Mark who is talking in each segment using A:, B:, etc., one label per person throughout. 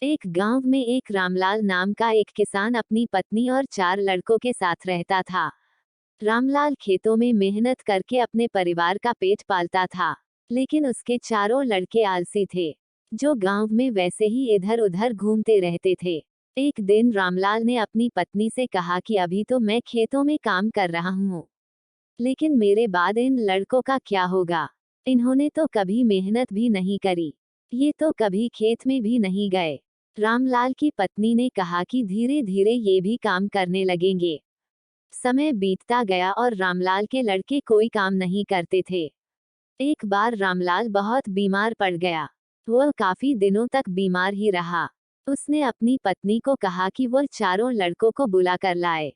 A: एक गांव में एक रामलाल नाम का एक किसान अपनी पत्नी और 4 लड़कों के साथ रहता था। रामलाल खेतों में मेहनत करके अपने परिवार का पेट पालता था, लेकिन उसके चारों लड़के आलसी थे, जो गांव में वैसे ही इधर उधर घूमते रहते थे। एक दिन रामलाल ने अपनी पत्नी से कहा कि अभी तो मैं खेतों में काम कर रहा हूँ, लेकिन मेरे बाद इन लड़कों का क्या होगा? इन्होंने तो कभी मेहनत भी नहीं करी, ये तो कभी खेत में भी नहीं गए। रामलाल की पत्नी ने कहा कि धीरे धीरे ये भी काम करने लगेंगे। समय बीतता गया और रामलाल के लड़के कोई काम नहीं करते थे। एक बार रामलाल बहुत बीमार पड़ गया। वह काफी दिनों तक बीमार ही रहा। उसने अपनी पत्नी को कहा कि वह चारों लड़कों को बुलाकर लाए।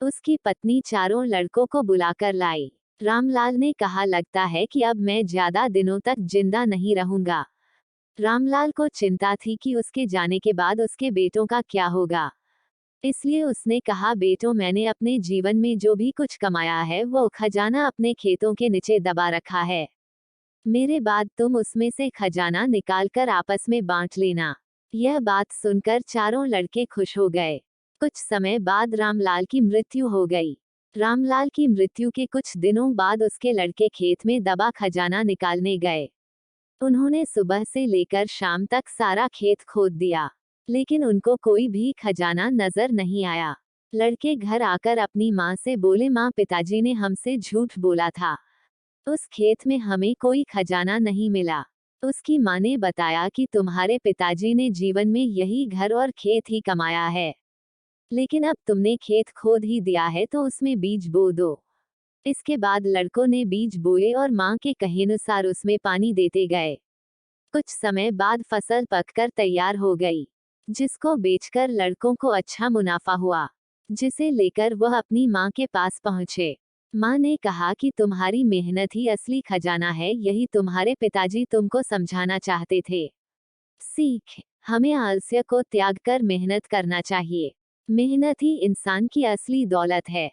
A: उसकी पत्नी चारों लड़कों को बुलाकर लाई। रामलाल ने कहा, लगता है कि अब मैं ज्यादा दिनों तक जिंदा नहीं रहूंगा। रामलाल को चिंता थी कि उसके जाने के बाद उसके बेटों का क्या होगा। इसलिए उसने कहा, बेटों, मैंने अपने जीवन में जो भी कुछ कमाया है वो खजाना अपने खेतों के नीचे दबा रखा है। मेरे बाद तुम उसमें से खजाना निकालकर आपस में बांट लेना। यह बात सुनकर चारों लड़के खुश हो गए। कुछ समय बाद रामलाल की मृत्यु हो गई। रामलाल की मृत्यु के कुछ दिनों बाद उसके लड़के खेत में दबा खजाना निकालने गए। उन्होंने सुबह से लेकर शाम तक सारा खेत खोद दिया, लेकिन उनको कोई भी खजाना नजर नहीं आया। लड़के घर आकर अपनी माँ से बोले, माँ, पिताजी ने हमसे झूठ बोला था, उस खेत में हमें कोई खजाना नहीं मिला। उसकी माँ ने बताया कि तुम्हारे पिताजी ने जीवन में यही घर और खेत ही कमाया है, लेकिन अब तुमने खेत खोद ही दिया है तो उसमें बीज बो दो। इसके बाद लड़कों ने बीज बोए और माँ के कहेनुसार उसमें पानी देते गए। कुछ समय बाद फसल पककर तैयार हो गई, जिसको बेचकर लड़कों को अच्छा मुनाफा हुआ, जिसे लेकर वह अपनी माँ के पास पहुँचे। माँ ने कहा कि तुम्हारी मेहनत ही असली खजाना है, यही तुम्हारे पिताजी तुमको समझाना चाहते थे। सीख, हमें आलस्य को त्याग कर मेहनत करना चाहिए। मेहनत ही इंसान की असली दौलत है।